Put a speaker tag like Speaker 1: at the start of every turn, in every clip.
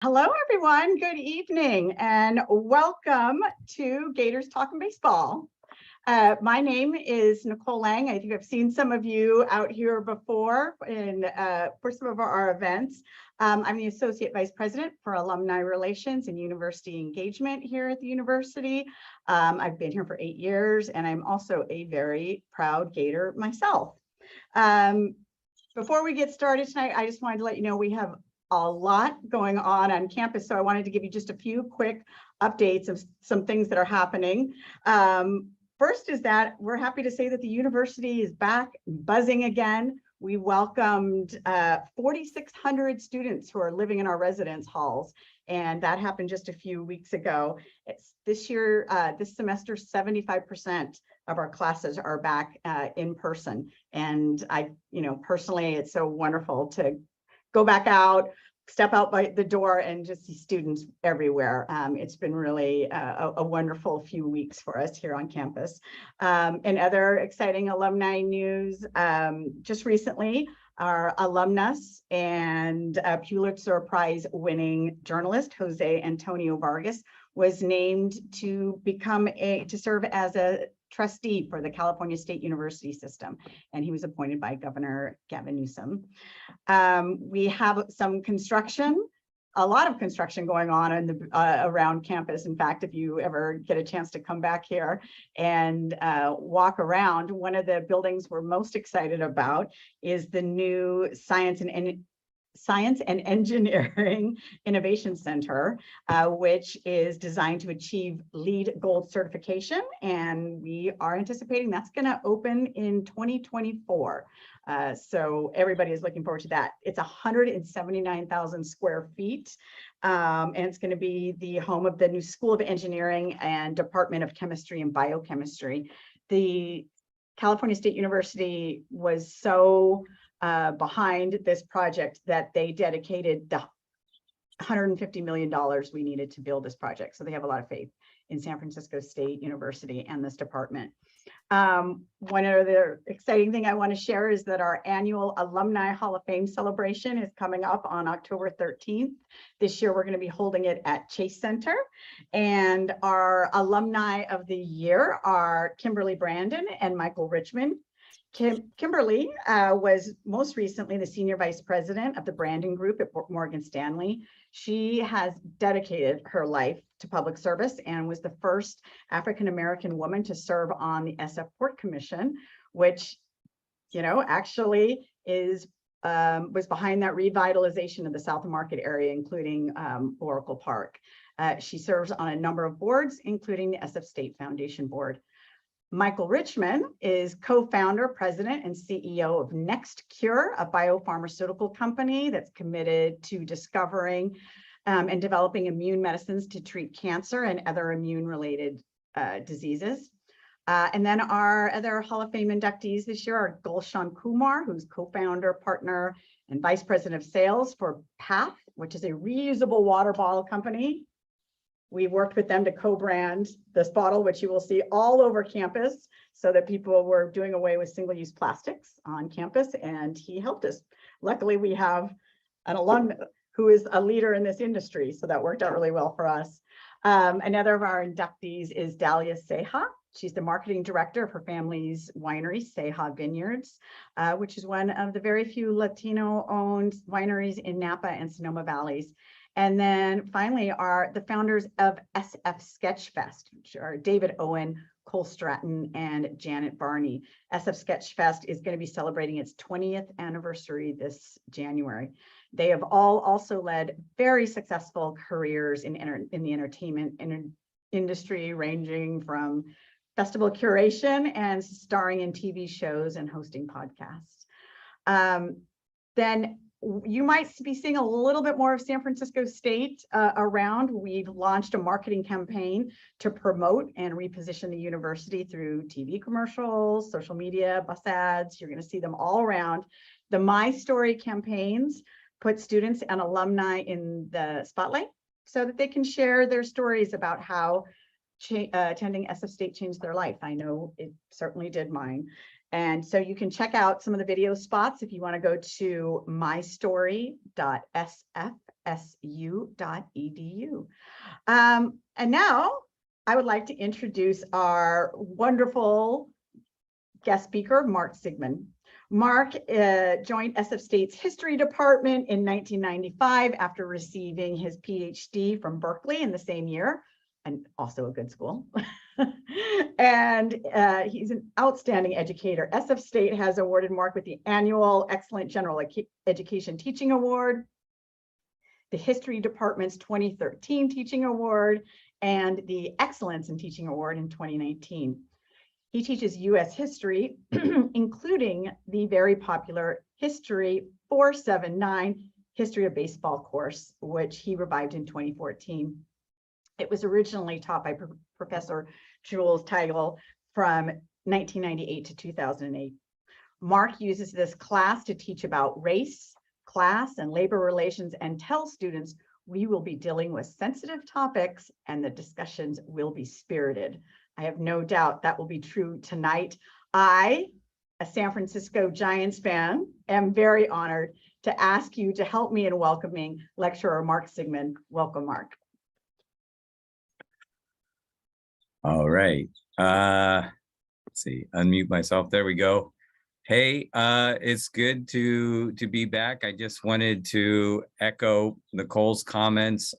Speaker 1: Hello, everyone. Good evening and welcome to Gators Talking Baseball. My name is Nicole Lang. I think I've seen some of you out here before for some of our events. I'm the Associate Vice President for Alumni Relations and University Engagement here at the university. I've been here for 8 years, and I'm also a very proud Gator myself. Before we get started tonight, I just wanted to let you know we have a lot going on campus. So I wanted to give you just a few quick updates of some things that are happening. First is that we're happy to say that the university is back buzzing again. We welcomed 4,600 students who are living in our residence halls, and that happened just a few weeks ago. This semester, 75% of our classes are back in person. And personally, it's so wonderful to go back out, step out by the door and just see students everywhere. It's been really a wonderful few weeks for us here on campus. And other exciting alumni news, just recently, our alumnus and Pulitzer Prize winning journalist, Jose Antonio Vargas, was named to serve as a trustee for the California State University system, and he was appointed by Governor Gavin Newsom. We have some construction, a lot of construction going on around campus. In fact, if you ever get a chance to come back here and walk around, one of the buildings we're most excited about is the new Science and Engineering Innovation Center, which is designed to achieve LEED Gold certification. And we are anticipating that's going to open in 2024. So everybody is looking forward to that. It's 179,000 square feet. And it's going to be the home of the new School of Engineering and Department of Chemistry and Biochemistry. The California State University was so behind this project that they dedicated the $150 million we needed to build this project. So they have a lot of faith in San Francisco State University and this department. One other exciting thing I want to share is that our annual Alumni Hall of Fame celebration is coming up on October 13th. This year, we're going to be holding it at Chase Center. And our alumni of the year are Kimberly Brandon and Michael Richmond. Kimberly was most recently the Senior Vice President of the Brandon Group at Morgan Stanley. She has dedicated her life to public service and was the first African-American woman to serve on the SF Port Commission, which, actually was behind that revitalization of the South Market area, including Oracle Park. She serves on a number of boards, including the SF State Foundation Board. Michael Richmond is co-founder, president, and CEO of NextCure, a biopharmaceutical company that's committed to discovering and developing immune medicines to treat cancer and other immune-related diseases. And then our other Hall of Fame inductees this year are Gulshan Kumar, who's co-founder, partner, and vice president of sales for PATH, which is a reusable water bottle company. We worked with them to co-brand this bottle, which you will see all over campus, so that people were doing away with single-use plastics on campus, and he helped us. Luckily, we have an alum who is a leader in this industry, so that worked out really well for us. Another of our inductees is Dalia Ceja. She's the marketing director of her family's winery, Ceja Vineyards, which is one of the very few Latino-owned wineries in Napa and Sonoma Valleys. And then finally are the founders of SF Sketchfest, which are David Owen, Cole Stratton, and Janet Barney. SF Sketchfest is going to be celebrating its 20th anniversary this January. They have all also led very successful careers in the entertainment industry, ranging from festival curation and starring in TV shows and hosting podcasts. Then you might be seeing a little bit more of San Francisco State around. We've launched a marketing campaign to promote and reposition the university through TV commercials, social media, bus ads. You're going to see them all around. The My Story campaigns put students and alumni in the spotlight so that they can share their stories about how attending SF State changed their life. I know it certainly did mine. And so you can check out some of the video spots if you want to go to mystory.sfs And now I would like to introduce our wonderful guest speaker, Mark Sigmund. Mark joined SF State's History Department in 1995 after receiving his PhD from Berkeley in the same year, and also a good school. And he's an outstanding educator. SF State has awarded Mark with the annual Excellent General Education Teaching Award, the History Department's 2013 Teaching Award, and the Excellence in Teaching Award in 2019. He teaches U.S. history, including the very popular History 479 History of Baseball course, which he revived in 2014. It was originally taught by Professor Jules Teigel from 1998 to 2008. Mark uses this class to teach about race, class, and labor relations, and tell students we will be dealing with sensitive topics and the discussions will be spirited. I have no doubt that will be true tonight. I, a San Francisco Giants fan, am very honored to ask you to help me in welcoming lecturer Mark Sigmund. Welcome, Mark.
Speaker 2: All right. Let's see, unmute myself. There we go. Hey, it's good to be back. I just wanted to echo Nicole's comments.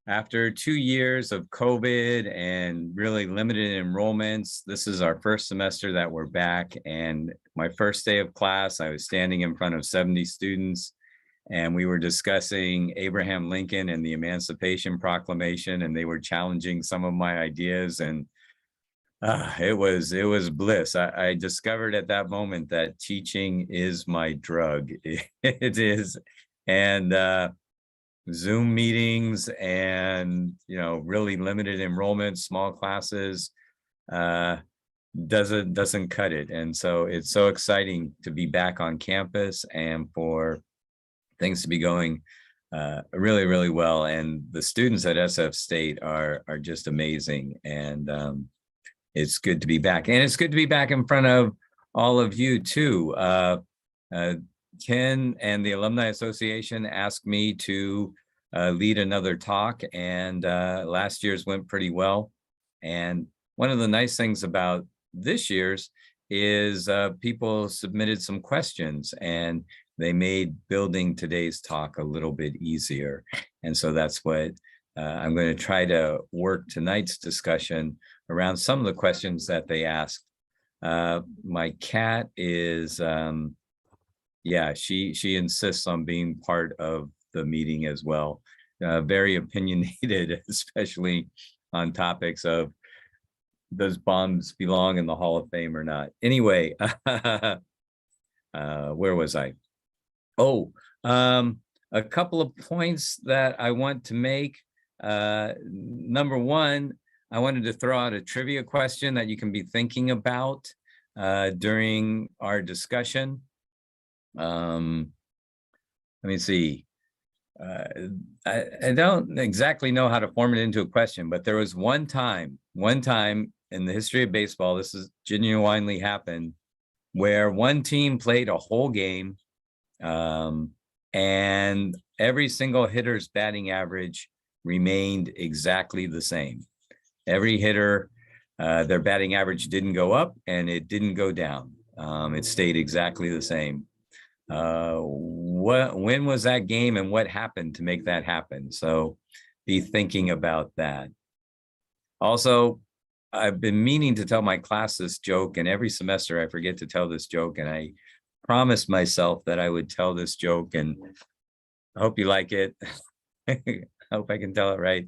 Speaker 2: After 2 years of COVID and really limited enrollments, this is our first semester that we're back. And my first day of class, I was standing in front of 70 students, and we were discussing Abraham Lincoln and the Emancipation Proclamation, and they were challenging some of my ideas. And it was bliss. I discovered at that moment that teaching is my drug. It is. And Zoom meetings and, really limited enrollment, small classes, doesn't cut it. And so it's so exciting to be back on campus and for things to be going really, really well. And the students at SF State are just amazing. And it's good to be back. And it's good to be back in front of all of you too. Ken and the Alumni Association asked me to lead another talk, and last year's went pretty well. And one of the nice things about this year's is people submitted some questions, and they made building today's talk a little bit easier. And so that's what I'm going to try to work tonight's discussion around some of the questions that they asked. My cat is, she insists on being part of the meeting as well. Very opinionated, especially on topics of does bombs belong in the Hall of Fame or not. Anyway, where was I? Oh, a couple of points that I want to make. Number one, I wanted to throw out a trivia question that you can be thinking about during our discussion. Let me see. I don't exactly know how to form it into a question, but there was one time in the history of baseball, this is genuinely happened, where one team played a whole game, and every single hitter's batting average remained exactly the same. Every hitter, their batting average didn't go up and it didn't go down. It stayed exactly the same. When was that game and what happened to make that happen? So be thinking about that. Also, I've been meaning to tell my class this joke, and every semester I forget to tell this joke, and I promised myself that I would tell this joke, and I hope you like it. I hope I can tell it right.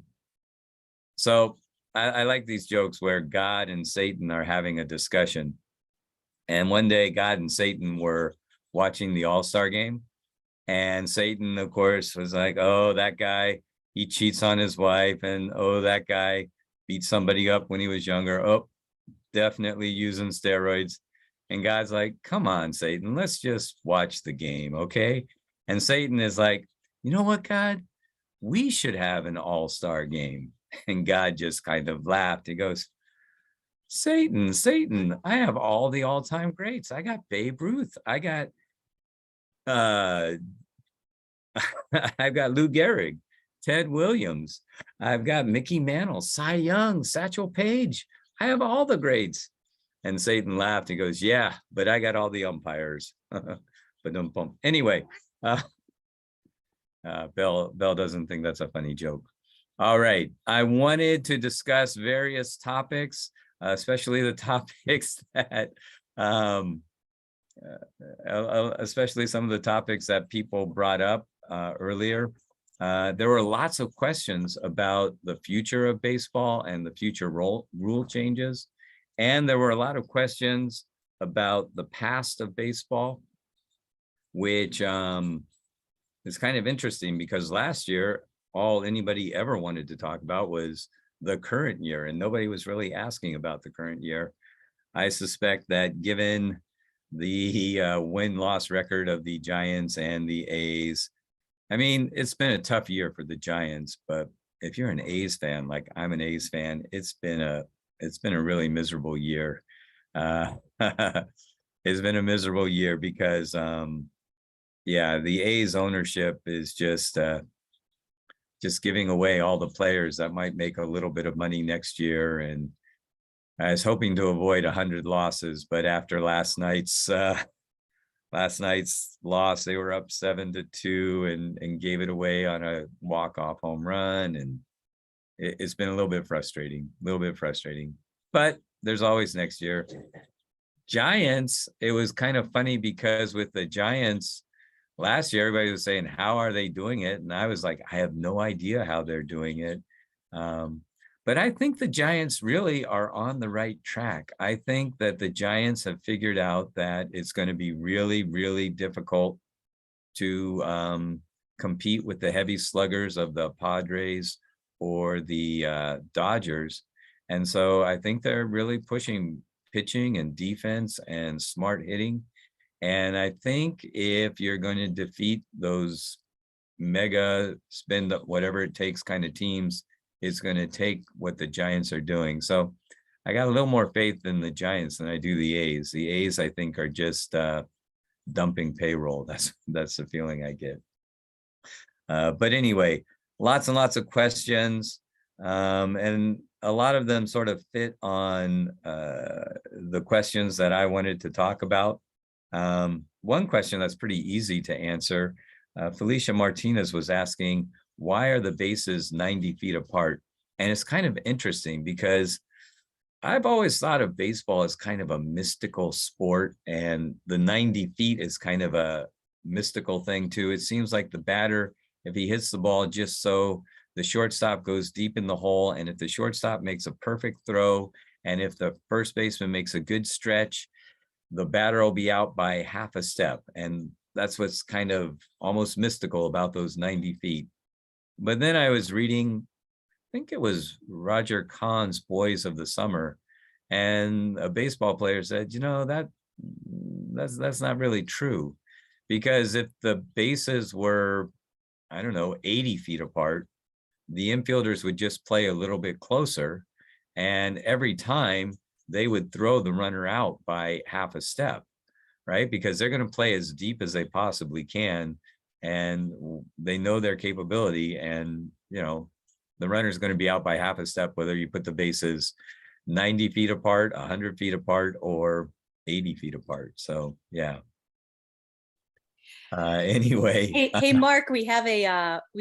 Speaker 2: So I like these jokes where God and Satan are having a discussion. And one day God and Satan were watching the All-Star game. And Satan, of course, was like, oh, that guy, he cheats on his wife. And oh, that guy beat somebody up when he was younger. Oh, definitely using steroids. And God's like, come on, Satan, let's just watch the game, okay? And Satan is like, you know what, God? We should have an all-star game. And God just kind of laughed. He goes, Satan, I have all the all-time greats. I got Babe Ruth. I got I've got Lou Gehrig, Ted Williams. I've got Mickey Mantle, Cy Young, Satchel Paige. I have all the greats. And Satan laughed. He goes, yeah, but I got all the umpires. But don't pump. Anyway, Bell doesn't think that's a funny joke. All right. I wanted to discuss various topics, especially the topics that, especially some of the topics that people brought up earlier. There were lots of questions about the future of baseball and the future rule changes. And there were a lot of questions about the past of baseball, which is kind of interesting because last year, all anybody ever wanted to talk about was the current year, and nobody was really asking about the current year. I suspect that given the win-loss record of the Giants and the A's, I mean, it's been a tough year for the Giants, but if you're an A's fan, like I'm an A's fan, it's been a really miserable year. It's been a miserable year because, yeah, the A's ownership is just giving away all the players that might make a little bit of money next year. And I was hoping to avoid 100 losses, but after last night's loss, they were up 7-2 and gave it away on a walk-off home run. And it's been a little bit frustrating, but there's always next year. Giants, it was kind of funny because with the Giants last year, everybody was saying, how are they doing it? And I was like, I have no idea how they're doing it. But I think the Giants really are on the right track. I think that the Giants have figured out that it's going to be really, really difficult to compete with the heavy sluggers of the Padres or the Dodgers. And so I think they're really pushing pitching and defense and smart hitting. And I think if you're going to defeat those mega spend whatever it takes kind of teams, it's going to take what the Giants are doing. So I got a little more faith in the Giants than I do the A's. The A's, I think, are just dumping payroll. That's the feeling I get. But anyway, lots and lots of questions. And a lot of them sort of fit on the questions that I wanted to talk about. One question that's pretty easy to answer, Felicia Martinez was asking, why are the bases 90 feet apart? And it's kind of interesting because I've always thought of baseball as kind of a mystical sport, and the 90 feet is kind of a mystical thing too. It seems like the batter, if he hits the ball just so, the shortstop goes deep in the hole, and if the shortstop makes a perfect throw, and if the first baseman makes a good stretch, the batter will be out by half a step. And that's what's kind of almost mystical about those 90 feet. But then I was reading, I think it was Roger Kahn's Boys of the Summer, and a baseball player said, you know, that's not really true, because if the bases were, I don't know, 80 feet apart, the infielders would just play a little bit closer, and every time they would throw the runner out by half a step, right? Because they're going to play as deep as they possibly can, and they know their capability, and you know the runner is going to be out by half a step whether you put the bases 90 feet apart, 100 feet apart, or 80 feet apart. So yeah. Anyway,
Speaker 3: Hey, Mark, we have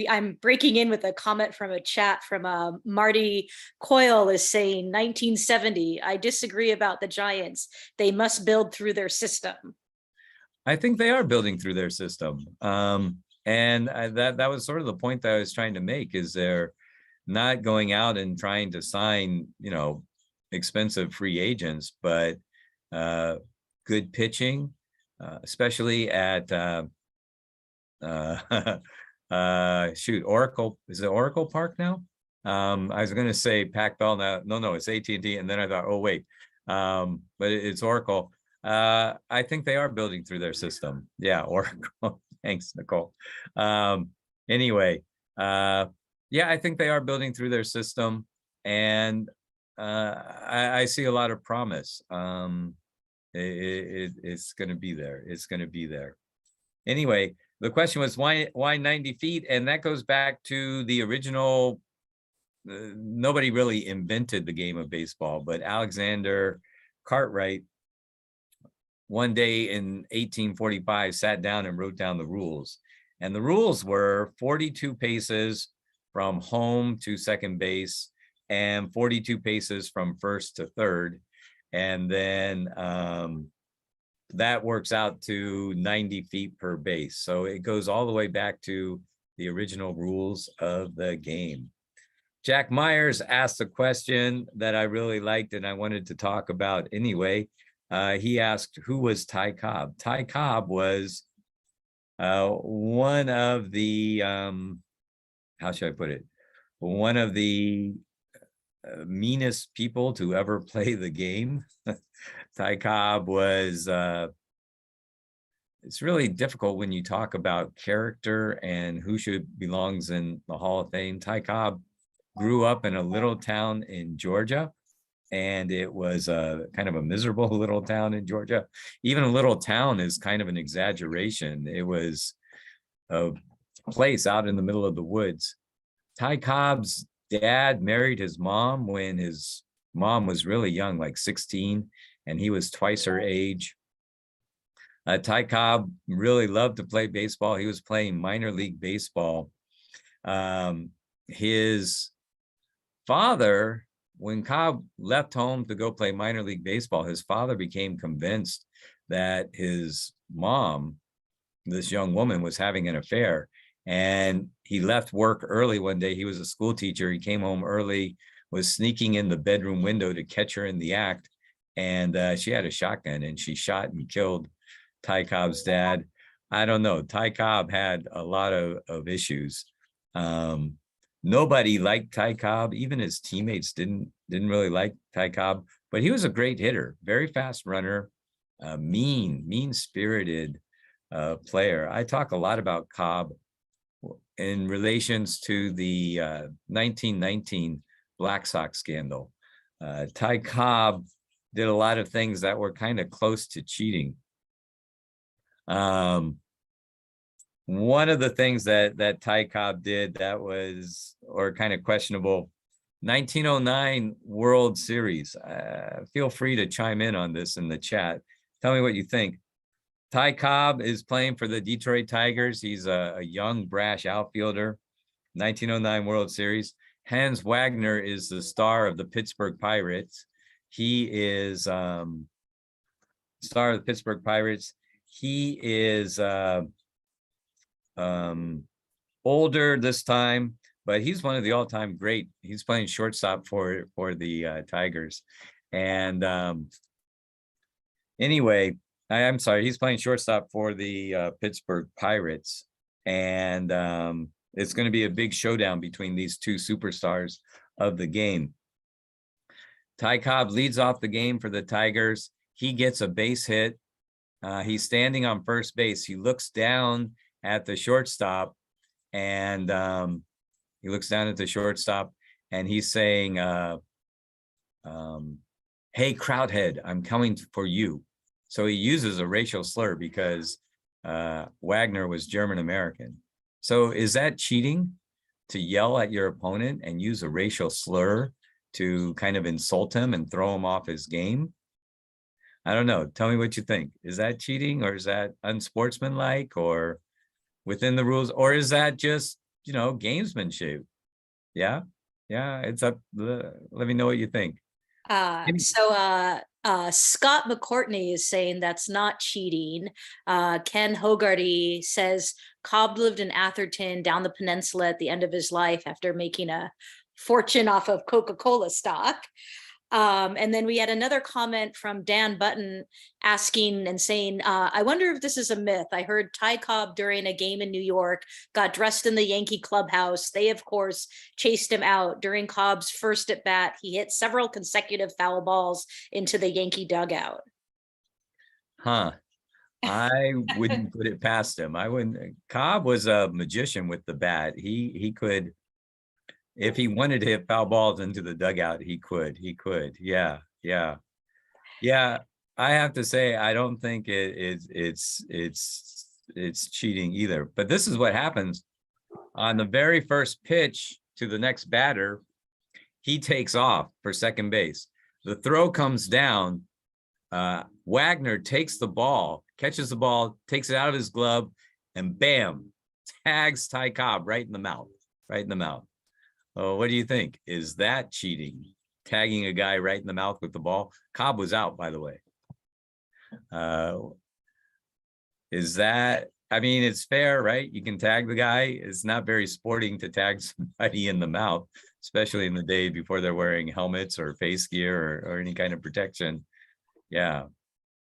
Speaker 3: I'm breaking in with a comment from a chat from Marty Coyle is saying 1970. I disagree about the Giants. They must build through their system.
Speaker 2: I think they are building through their system. And that was sort of the point that I was trying to make, is they're not going out and trying to sign, you know, expensive free agents, but good pitching, especially at Oracle, is it Oracle Park now? I was going to say Pac-Bell now. No, it's AT&T. And then I thought, oh, wait, but it's Oracle. I think they are building through their system. Yeah, Oracle. Thanks, Nicole. Anyway, yeah, I think they are building through their system, and I see a lot of promise. It's going to be there. It's going to be there. Anyway, the question was why 90 feet? And that goes back to the original, nobody really invented the game of baseball, but Alexander Cartwright one day in 1845 sat down and wrote down the rules. And the rules were 42 paces from home to second base and 42 paces from first to third. And then that works out to 90 feet per base. So it goes all the way back to the original rules of the game. Jack Myers asked a question that I really liked and I wanted to talk about anyway. He asked, who was Ty Cobb? Ty Cobb was one of the, how should I put it? One of the meanest people to ever play the game. Ty Cobb was, it's really difficult when you talk about character and who should belongs in the Hall of Fame. Ty Cobb grew up in a little town in Georgia, and it was a kind of a miserable little town in Georgia. Even a little town is kind of an exaggeration. It was a place out in the middle of the woods. Ty Cobb's dad married his mom when his mom was really young, like 16, and he was twice her age. Ty Cobb really loved to play baseball. He was playing minor league baseball. His father, when Cobb left home to go play minor league baseball, his father became convinced that his mom, this young woman, was having an affair. And he left work early one day. He was a school teacher. He came home early, was sneaking in the bedroom window to catch her in the act. And she had a shotgun and she shot and killed Ty Cobb's dad. I don't know. Ty Cobb had a lot of issues. Nobody liked Ty Cobb. Even his teammates didn't really like Ty Cobb, but he was a great hitter, very fast runner, mean-spirited player. I talk a lot about Cobb in relations to the 1919 Black Sox scandal. Ty Cobb did a lot of things that were kind of close to cheating. One of the things that Ty Cobb did that was, or kind of questionable, 1909 World Series. Feel free to chime in on this in the chat. Tell me what you think. Ty Cobb is playing for the Detroit Tigers. He's a young, brash outfielder. 1909 World Series. Hans Wagner is the star of the Pittsburgh Pirates. He is star of the Pittsburgh Pirates. He is older this time, but he's one of the all-time great. He's playing shortstop for the Tigers. And anyway, I'm sorry, he's playing shortstop for the Pittsburgh Pirates. And it's going to be a big showdown between these two superstars of the game. Ty Cobb leads off the game for the Tigers. He gets a base hit. He's standing on first base. He looks down at the shortstop, and he's saying, hey, Crowdhead, I'm coming for you. So he uses a racial slur because Wagner was German-American. So is that cheating to yell at your opponent and use a racial slur to kind of insult him and throw him off his game? I don't know. Tell me what you think. Is that cheating, or is that unsportsmanlike, or within the rules, or is that just, you know, gamesmanship? Yeah, it's up. Let me know what you think.
Speaker 3: Scott McCourtney is saying that's not cheating. Ken Hogarty says Cobb lived in Atherton down the peninsula at the end of his life after making a fortune off of Coca-Cola stock. And then we had another comment from Dan Button asking and saying, I wonder if this is a myth. I heard Ty Cobb during a game in New York got dressed in the Yankee clubhouse. They, of course, chased him out. During Cobb's first at bat, he hit several consecutive foul balls into the Yankee dugout.
Speaker 2: Huh. I wouldn't put it past him. I wouldn't. Cobb was a magician with the bat. He could, if he wanted to hit foul balls into the dugout, he could. Yeah. I have to say, I don't think it's it's cheating either. But this is what happens on the very first pitch to the next batter. He takes off for second base. The throw comes down. Wagner takes the ball, catches the ball, takes it out of his glove, and bam, tags Ty Cobb right in the mouth. Right in the mouth. Oh, what do you think? Is that cheating? Tagging a guy right in the mouth with the ball? Cobb was out, by the way. Is that, I mean, it's fair, right? You can tag the guy. It's not very sporting to tag somebody in the mouth, especially in the day before they're wearing helmets or face gear or any kind of protection. Yeah.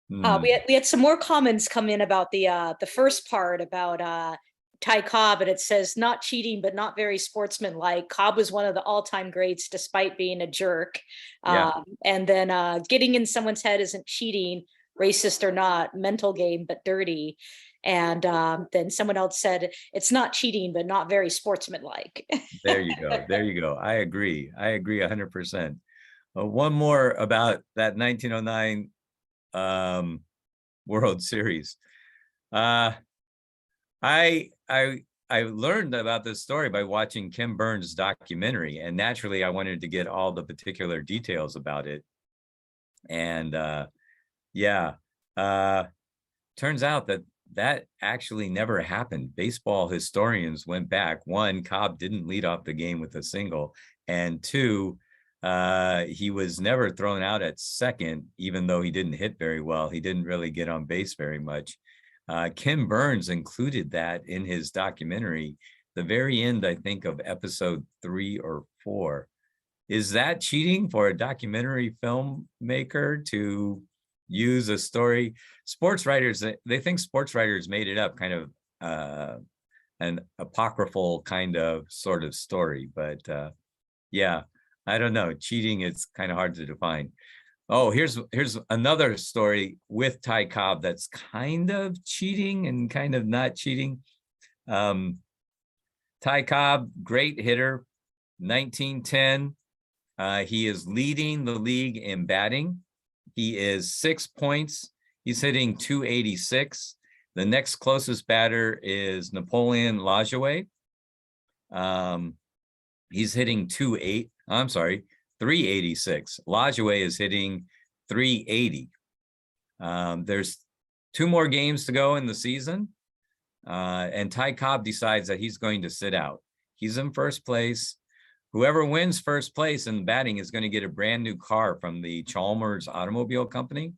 Speaker 3: We had some more comments come in about the first part about Ty Cobb, and it says not cheating, but not very sportsmanlike. Cobb was one of the all-time greats, despite being a jerk.
Speaker 2: Yeah.
Speaker 3: And then getting in someone's head isn't cheating, racist or not, mental game, but dirty. And then someone else said it's not cheating, but not very sportsmanlike.
Speaker 2: There you go. There you go. I agree. I agree 100%. One more about that 1909 World Series. I learned about this story by watching Ken Burns' documentary, and naturally I wanted to get all the particular details about it. And turns out that actually never happened. Baseball historians went back. One, Cobb didn't lead off the game with a single, and two, he was never thrown out at second, even though he didn't hit very well. He didn't really get on base very much. Ken Burns included that in his documentary, the very end, I think, of episode 3 or 4. Is that cheating for a documentary filmmaker to use a story? Sports writers, they think sports writers made it up, kind of an apocryphal kind of sort of story. But yeah, I don't know. Cheating, it's kind of hard to define. Oh, here's another story with Ty Cobb that's kind of cheating and kind of not cheating. Ty Cobb, great hitter, 1910. He is leading the league in batting. He is 6 points. He's hitting .286. The next closest batter is Napoleon Lajoie. He's hitting .386. Lajoie is hitting .380. There's 2 more games to go in the season. And Ty Cobb decides that he's going to sit out. He's in first place. Whoever wins first place in batting is going to get a brand new car from the Chalmers Automobile Company.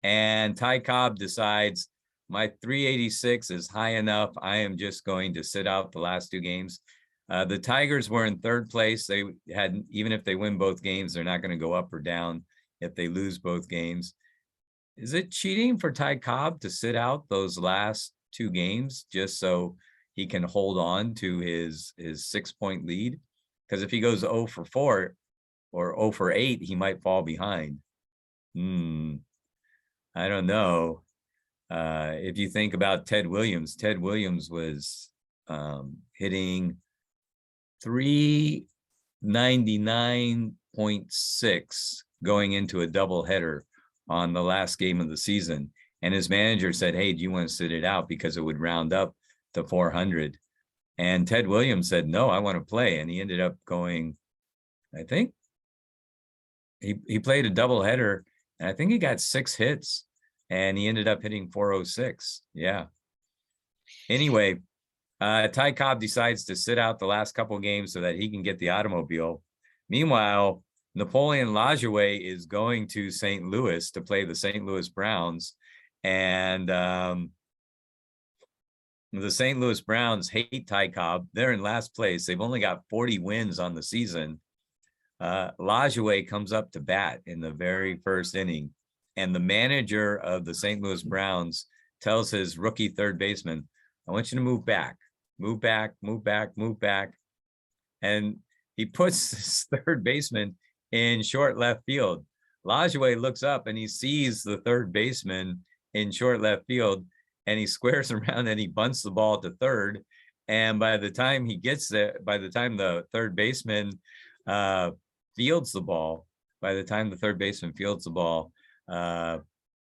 Speaker 2: And Ty Cobb decides, my .386 is high enough. I am just going to sit out the last 2 games. The Tigers were in third place. They had, even if they win both games, they're not going to go up or down if they lose both games. Is it cheating for Ty Cobb to sit out those last 2 games just so he can hold on to his 6-point lead? Because if he goes 0 for 4 or 0 for 8, he might fall behind. I don't know. If you think about Ted Williams was hitting .399.6 going into a doubleheader on the last game of the season. And his manager said, hey, do you want to sit it out because it would round up to 400? And Ted Williams said, no, I want to play. And he ended up going, I think he played a doubleheader, and I think he got 6 hits, and he ended up hitting .406. Yeah. Anyway, Ty Cobb decides to sit out the last couple games so that he can get the automobile. Meanwhile, Napoleon Lajoie is going to St. Louis to play the St. Louis Browns. And the St. Louis Browns hate Ty Cobb. They're in last place. They've only got 40 wins on the season. Lajoie comes up to bat in the very first inning. And the manager of the St. Louis Browns tells his rookie third baseman, I want you to move back. Move back, move back, move back. And he puts his third baseman in short left field. Lajoie looks up and he sees the third baseman in short left field, and he squares around and he bunts the ball to third. And by the time he gets there, by the time the third baseman fields the ball,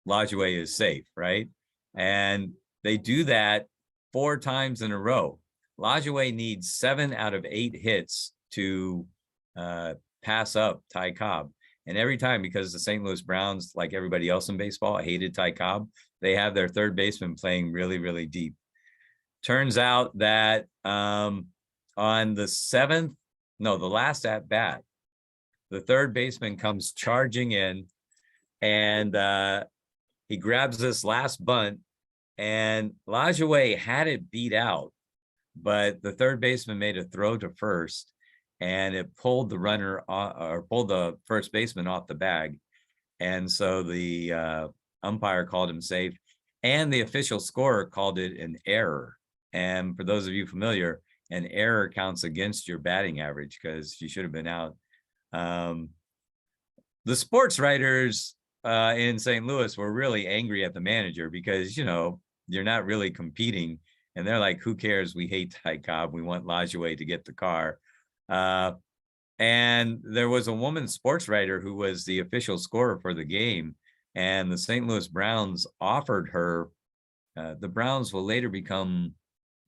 Speaker 2: Lajoie is safe, right? And they do that 4 times in a row. Lajoie needs 7 out of 8 hits to pass up Ty Cobb. And every time, because the St. Louis Browns, like everybody else in baseball, hated Ty Cobb, they have their third baseman playing really, really deep. Turns out that on the last at bat, the third baseman comes charging in, and he grabs this last bunt, and Lajoie had it beat out, but the third baseman made a throw to first, and it pulled the runner or pulled the first baseman off the bag. And so the umpire called him safe, and the official scorer called it an error. And for those of you familiar, an error counts against your batting average because you should have been out. The sports writers in St. Louis were really angry at the manager because, you know, you're not really competing. And they're like, who cares? We hate Ty Cobb. We want Lajoie to get the car. And there was a woman sports writer who was the official scorer for the game. And the St. Louis Browns offered her, the Browns will later become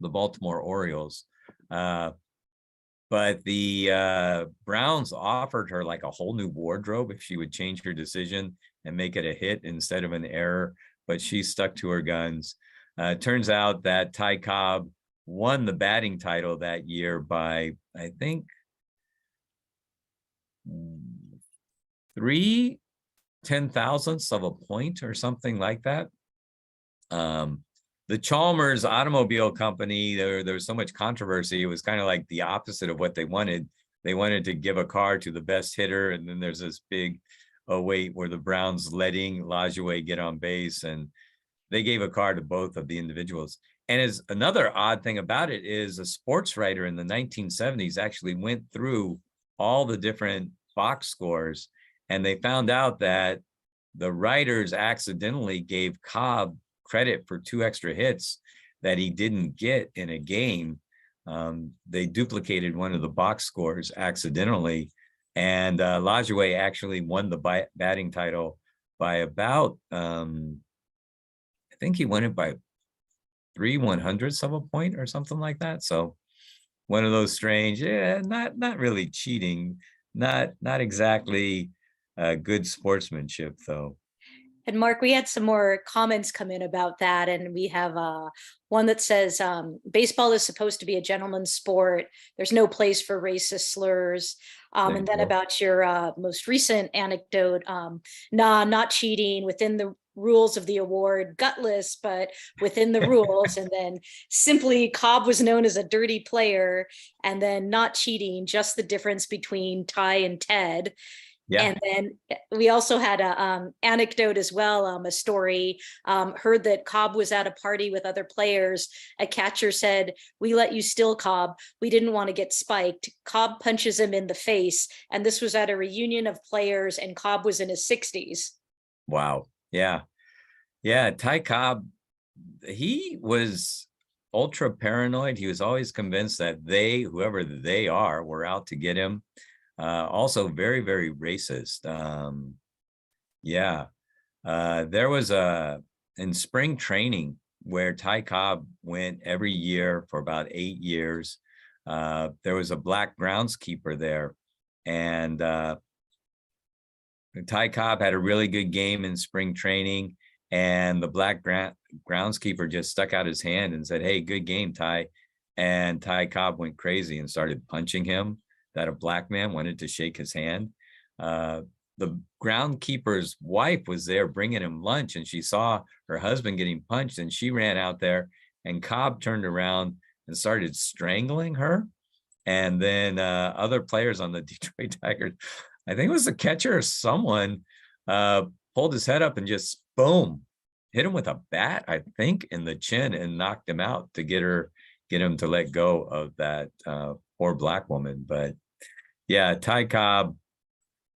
Speaker 2: the Baltimore Orioles. But the Browns offered her like a whole new wardrobe if she would change her decision and make it a hit instead of an error. But she stuck to her guns. Turns out that Ty Cobb won the batting title that year by, I think, 3 10,000ths of a point or something like that. The Chalmers Automobile Company, there was so much controversy. It was kind of like the opposite of what they wanted. They wanted to give a car to the best hitter. And then there's this big, oh wait, were the Browns letting Lajoie get on base? And they gave a car to both of the individuals. And as another odd thing about it is a sports writer in the 1970s actually went through all the different box scores, and they found out that the writers accidentally gave Cobb credit for 2 extra hits that he didn't get in a game. They duplicated one of the box scores accidentally, and Lajoie actually won the batting title by about, I think he won it by 3 100ths of a point or something like that. So one of those strange, not really cheating, not exactly good sportsmanship though.
Speaker 3: And Mark, we had some more comments come in about that. And we have one that says, baseball is supposed to be a gentleman's sport. There's no place for racist slurs. And then about your most recent anecdote, not cheating within the rules of the award, gutless, but within the rules. And then simply Cobb was known as a dirty player, and then not cheating, just the difference between Ty and Ted. Yeah. And then we also had a anecdote as well, a story, heard that Cobb was at a party with other players. A catcher said, "We let you steal, Cobb. We didn't want to get spiked." Cobb punches him in the face. And this was at a reunion of players, and Cobb was in his 60s.
Speaker 2: Wow. Yeah. Yeah. Ty Cobb, he was ultra paranoid. He was always convinced that whoever they are, were out to get him. Also very, very racist. There was in spring training where Ty Cobb went every year for about 8 years. There was a black groundskeeper there, and Ty Cobb had a really good game in spring training, and the black groundskeeper just stuck out his hand and said, "Hey, good game, Ty." And Ty Cobb went crazy and started punching him, that a black man wanted to shake his hand. The groundskeeper's wife was there bringing him lunch, and she saw her husband getting punched, and she ran out there, and Cobb turned around and started strangling her. And then other players on the Detroit Tigers, I think it was the catcher or someone, pulled his head up and just boom, hit him with a bat, I think, in the chin, and knocked him out to get him to let go of that poor black woman. But yeah, Ty Cobb,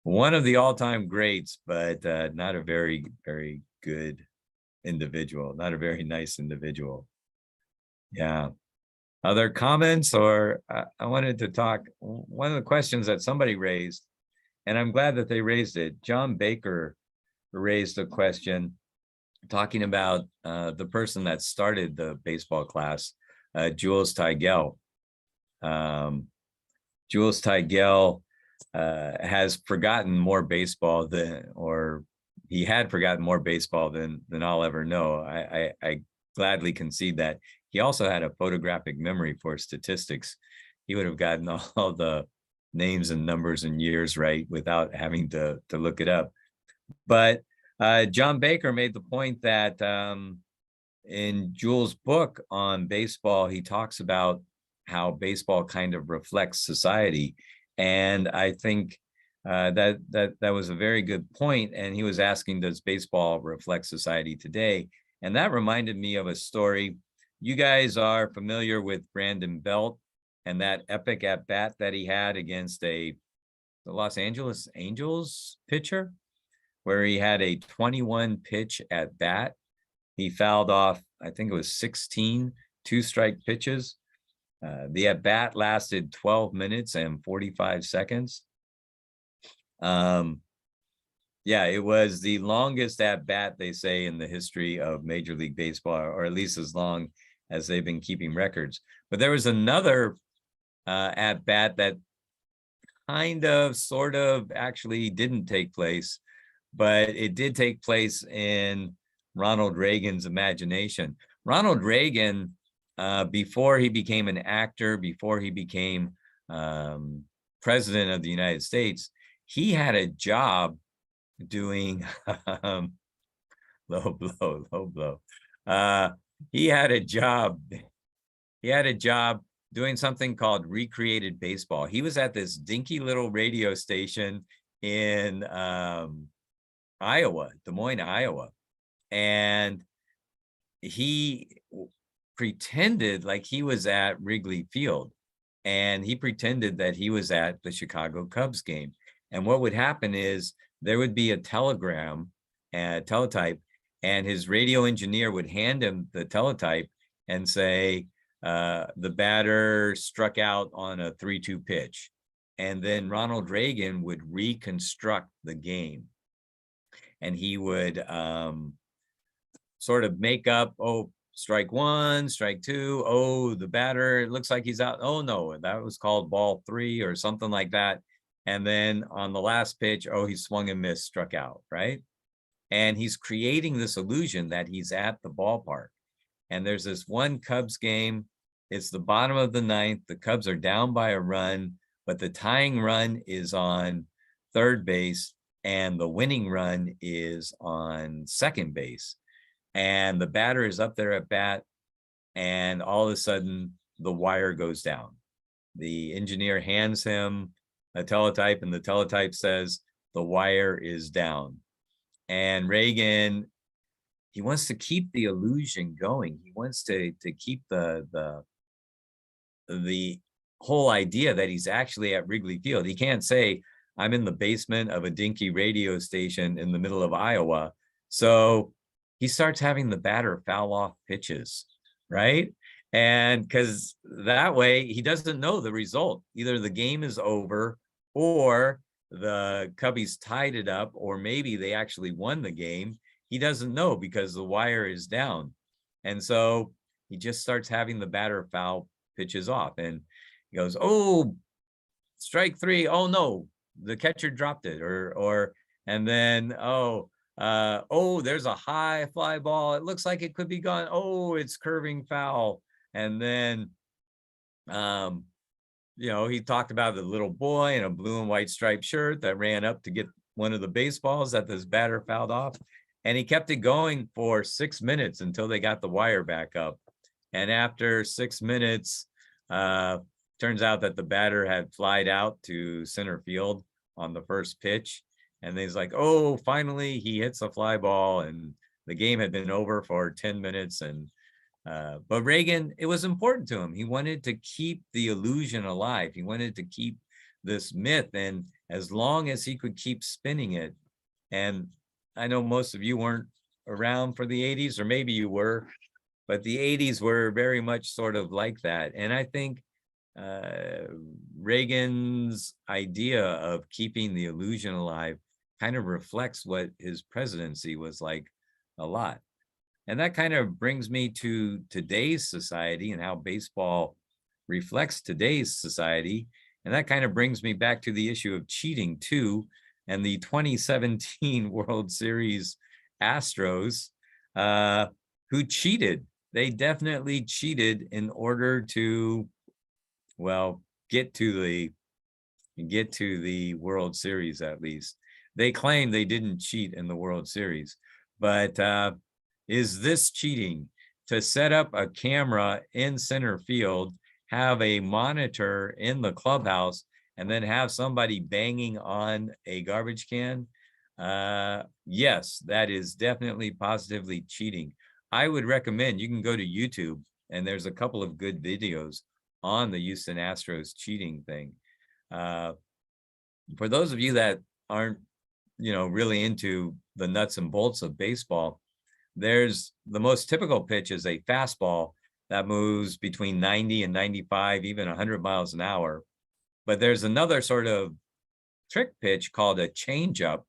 Speaker 2: one of the all-time greats, but not a very, very good individual, not a very nice individual. Yeah. Other comments? Or I wanted to talk, one of the questions that somebody raised, and I'm glad that they raised it. John Baker raised a question. talking about the person that started the baseball class, Jules Tigel. Jules Tigel has forgotten more baseball than, or he had forgotten more baseball than I'll ever know. I gladly concede that. He also had a photographic memory for statistics. He would have gotten all the names and numbers and years right without having to look it up. But John Baker made the point that in Jules' book on baseball, he talks about how baseball kind of reflects society. And I think that was a very good point. And he was asking, does baseball reflect society today? And that reminded me of a story. You guys are familiar with Brandon Belt and that epic at bat that he had against the Los Angeles Angels pitcher, where he had a 21 pitch at bat. He fouled off, I think it was 16 two-strike pitches. The at bat lasted 12 minutes and 45 seconds. Yeah, it was the longest at bat, they say, in the history of Major League Baseball, or at least as long as they've been keeping records. But there was another at bat that kind of, sort of, actually didn't take place, but it did take place in Ronald Reagan's imagination. Ronald Reagan, before he became an actor, before he became president of the United States, he had a job doing low blow. He had a job doing something called Recreated Baseball. He was at this dinky little radio station in Iowa, Des Moines, Iowa. And he pretended like he was at Wrigley Field, and he pretended that he was at the Chicago Cubs game. And what would happen is there would be a teletype, and his radio engineer would hand him the teletype and say, the batter struck out on a 3-2 pitch. And then Ronald Reagan would reconstruct the game. And he would sort of make up, oh, strike one, strike two, oh, the batter, it looks like he's out. Oh, no, that was called ball 3 or something like that. And then on the last pitch, oh, he swung and missed, struck out, right? And he's creating this illusion that he's at the ballpark. And there's this one Cubs game. It's the bottom of the 9th. The Cubs are down by a run, but the tying run is on third base and the winning run is on second base. And the batter is up there at bat, and all of a sudden the wire goes down. The engineer hands him a teletype, and the teletype says the wire is down. And Reagan, he wants to keep the illusion going. He wants to keep the whole idea that he's actually at Wrigley Field. He can't say, I'm in the basement of a dinky radio station in the middle of Iowa. So he starts having the batter foul off pitches, right? And because that way he doesn't know the result. Either the game is over, or the Cubbies tied it up, or maybe they actually won the game. He doesn't know because the wire is down. And so he just starts having the batter foul pitches off, and he goes, oh, strike 3. Oh no, the catcher dropped it. And then, oh, there's a high fly ball. It looks like it could be gone. Oh, it's curving foul. And then, he talked about the little boy in a blue and white striped shirt that ran up to get one of the baseballs that this batter fouled off. And he kept it going for 6 minutes until they got the wire back up. And after 6 minutes, turns out that the batter had flied out to center field on the first pitch. And he's like, oh, finally he hits a fly ball, and the game had been over for 10 minutes. And but Reagan, it was important to him. He wanted to keep the illusion alive. He wanted to keep this myth. And as long as he could keep spinning it, and I know most of you weren't around for the 80s, or maybe you were, but the 80s were very much sort of like that. And I think Reagan's idea of keeping the illusion alive kind of reflects what his presidency was like a lot. And that kind of brings me to today's society and how baseball reflects today's society. And that kind of brings me back to the issue of cheating too. And the 2017 World Series Astros, who cheated. They definitely cheated in order to, well, get to the World Series at least. They claim they didn't cheat in the World Series, but is this cheating to set up a camera in center field, have a monitor in the clubhouse, and then have somebody banging on a garbage can? Yes, that is definitely positively cheating. I would recommend you can go to YouTube, and there's a couple of good videos on the Houston Astros cheating thing. For those of you that aren't, really into the nuts and bolts of baseball, there's the most typical pitch is a fastball that moves between 90 and 95, even 100 miles an hour. But there's another sort of trick pitch called a changeup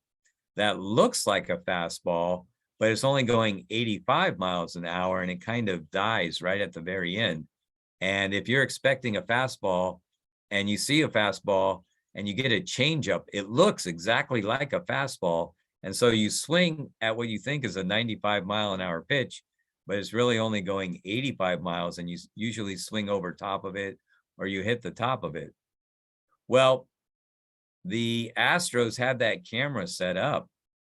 Speaker 2: that looks like a fastball, but it's only going 85 miles an hour, and it kind of dies right at the very end. And if you're expecting a fastball and you see a fastball and you get a changeup, it looks exactly like a fastball. And so you swing at what you think is a 95-mile-an-hour pitch, but it's really only going 85 miles, and you usually swing over top of it or you hit the top of it. Well, the Astros had that camera set up,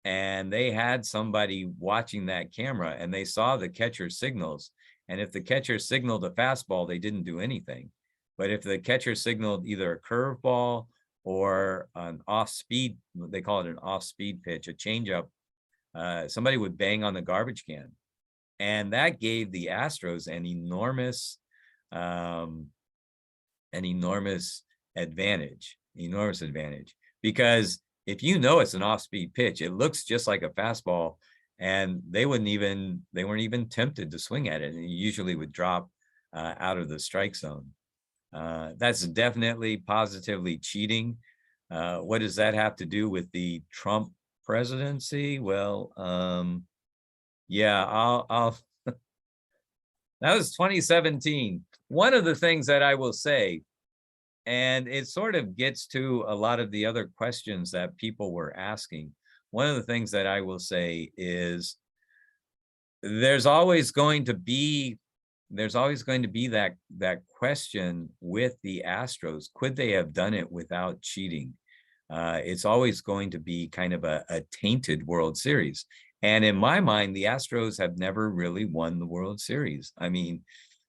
Speaker 2: and they had somebody watching that camera, and they saw the catcher signals. And if the catcher signaled a fastball, they didn't do anything. But if the catcher signaled either a curveball or an off-speed, they call it an off-speed pitch, a changeup, somebody would bang on the garbage can. And that gave the Astros an enormous advantage, because if you know it's an off-speed pitch, it looks just like a fastball, and they weren't even tempted to swing at it, and it usually would drop out of the strike zone. That's definitely positively cheating. What does that have to do with the Trump presidency? Well, yeah, I'll that was 2017. One of the things that I will say, and it sort of gets to a lot of the other questions that people were asking. One of the things that I will say is there's always going to be that question with the Astros. Could they have done it without cheating? It's always going to be kind of a tainted World Series. And in my mind, the Astros have never really won the World Series. I mean,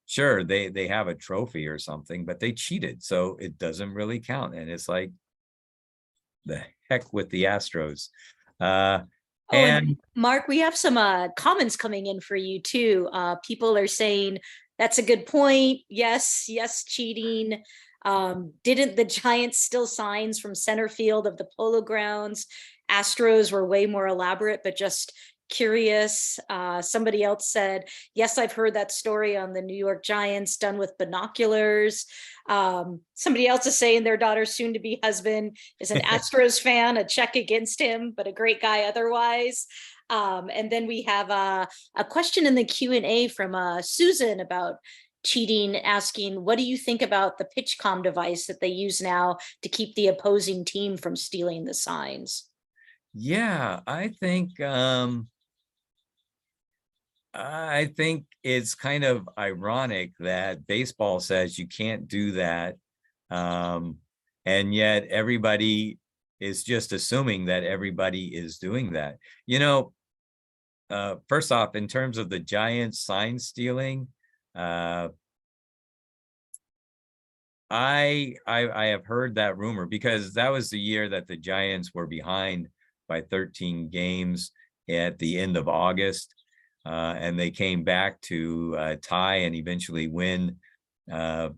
Speaker 2: sure, they have a trophy or something, but they cheated, so it doesn't really count. And it's like, the heck with the Astros.
Speaker 3: And Mark, we have some comments coming in for you too. People are saying that's a good point. Yes, cheating. Didn't the Giants steal signs from center field of the Polo Grounds? Astros were way more elaborate, but just curious. Somebody else said, yes, I've heard that story on the New York Giants done with binoculars. Somebody else is saying their daughter's soon-to-be husband is an Astros fan, a check against him, but a great guy otherwise. And then we have a question in the Q&A from Susan about cheating, asking, what do you think about the PitchCom device that they use now to keep the opposing team from stealing the signs?
Speaker 2: Yeah, I think it's kind of ironic that baseball says you can't do that, and yet everybody is just assuming that everybody is doing that. First off, in terms of the Giants sign stealing, I have heard that rumor, because that was the year that the Giants were behind by 13 games at the end of August. And they came back to tie and eventually win the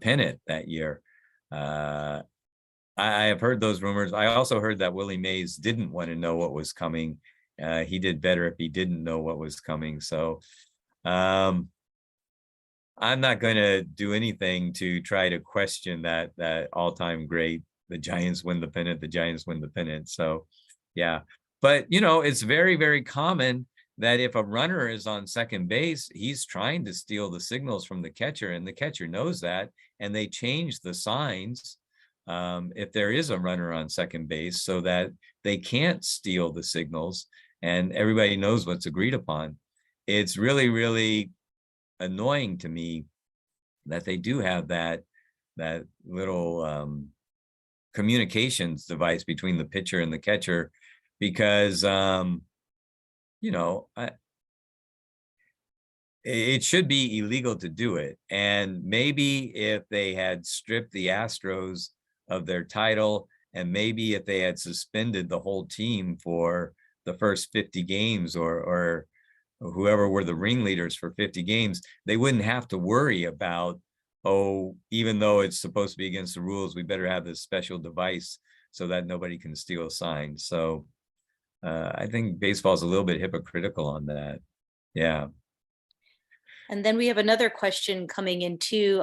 Speaker 2: pennant that year. I have heard those rumors. I also heard that Willie Mays didn't want to know what was coming. He did better if he didn't know what was coming. So I'm not going to do anything to try to question that all-time great. The Giants win the pennant. The Giants win the pennant. So, yeah. But, it's very, very common that if a runner is on second base, he's trying to steal the signals from the catcher, and the catcher knows that, and they change the signs if there is a runner on second base so that they can't steal the signals and everybody knows what's agreed upon. It's really, really annoying to me that they do have that little communications device between the pitcher and the catcher, because you know, it should be illegal to do it. And maybe if they had stripped the Astros of their title, and maybe if they had suspended the whole team for the first 50 games, or whoever were the ringleaders for 50 games, they wouldn't have to worry about, oh, even though it's supposed to be against the rules, we better have this special device so that nobody can steal signs. So I think baseball is a little bit hypocritical on that. Yeah.
Speaker 3: And then we have another question coming in too.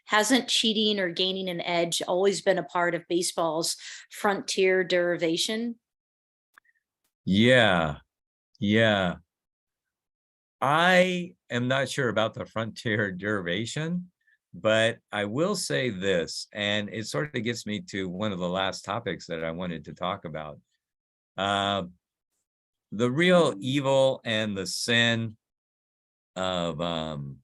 Speaker 3: Hasn't cheating or gaining an edge always been a part of baseball's frontier derivation?
Speaker 2: Yeah. Yeah. I am not sure about the frontier derivation, but I will say this, and it sort of gets me to one of the last topics that I wanted to talk about. The real evil and the sin of the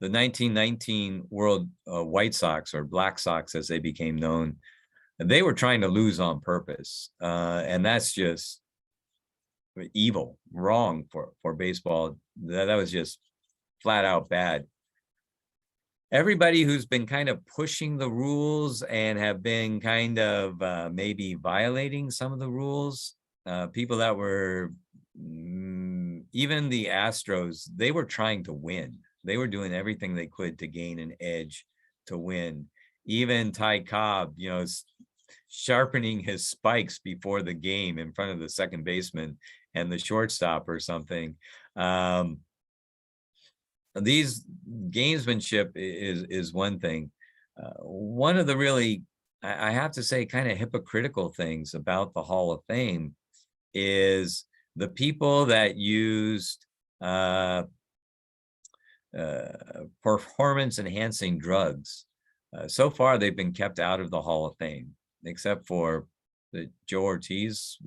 Speaker 2: 1919 World White Sox, or Black Sox as they became known, they were trying to lose on purpose. And that's just evil, wrong for baseball. That was just flat out bad. Everybody who's been kind of pushing the rules and have been kind of maybe violating some of the rules, people that were, even the Astros, they were trying to win. They were doing everything they could to gain an edge to win. Even Ty Cobb, you know, sharpening his spikes before the game in front of the second baseman and the shortstop or something. These gamesmanship is one thing. One of the really, I have to say, kind of hypocritical things about the Hall of Fame is the people that used performance enhancing drugs. So far, they've been kept out of the Hall of Fame, except for Joe Ortiz.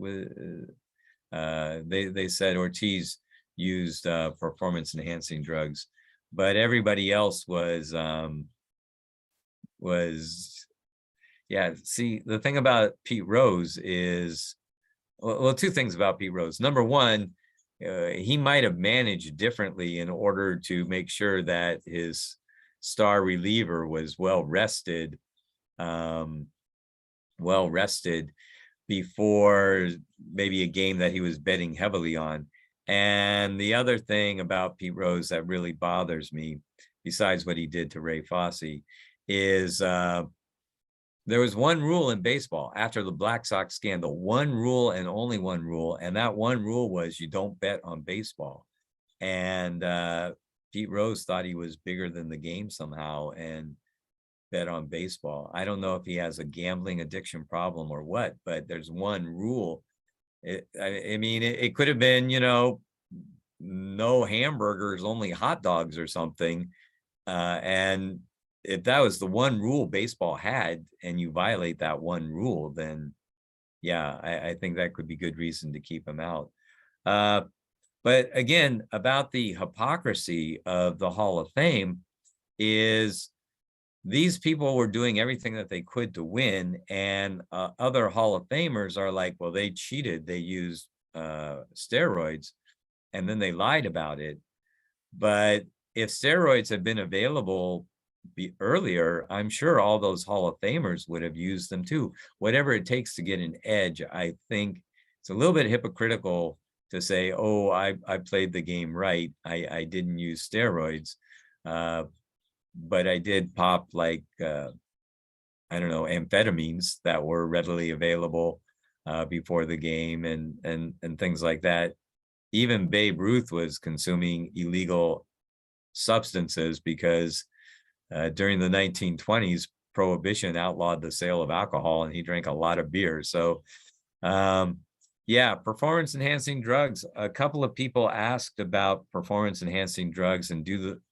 Speaker 2: They said Ortiz used performance enhancing drugs, but everybody else was yeah. See, the thing about Pete Rose is, well, two things about Pete Rose. Number one, he might have managed differently in order to make sure that his star reliever was well rested before maybe a game that he was betting heavily on. And the other thing about Pete Rose that really bothers me, besides what he did to Ray Fosse, is there was one rule in baseball after the Black Sox scandal, one rule and only one rule. And that one rule was you don't bet on baseball. And Pete Rose thought he was bigger than the game somehow and bet on baseball. I don't know if he has a gambling addiction problem or what, but there's one rule. I mean, it could have been, you know, no hamburgers, only hot dogs or something. And if that was the one rule baseball had, and you violate that one rule, then yeah, I think that could be good reason to keep him out. But again, about the hypocrisy of the Hall of Fame is these people were doing everything that they could to win, and other Hall of Famers are like, well, they cheated, they used steroids, and then they lied about it. But if steroids had been available earlier, I'm sure all those Hall of Famers would have used them too. Whatever it takes to get an edge, I think it's a little bit hypocritical to say, oh, I played the game right. I didn't use steroids. But I did pop, like, I don't know, amphetamines that were readily available before the game, and things like that. Even Babe Ruth was consuming illegal substances because during the 1920s, Prohibition outlawed the sale of alcohol, and he drank a lot of beer. So Yeah, performance enhancing drugs. A couple of people asked about performance enhancing drugs and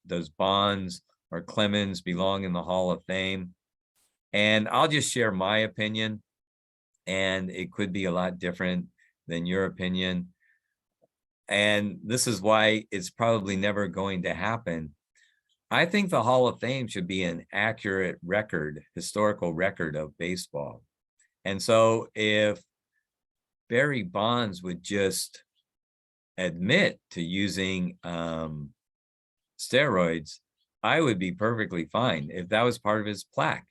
Speaker 2: does Bonds or Clemens belong in the Hall of Fame? And I'll just share my opinion, and it could be a lot different than your opinion. And this is why it's probably never going to happen. I think the Hall of Fame should be an accurate record, historical record of baseball. And so if Barry Bonds would just admit to using steroids, I would be perfectly fine if that was part of his plaque.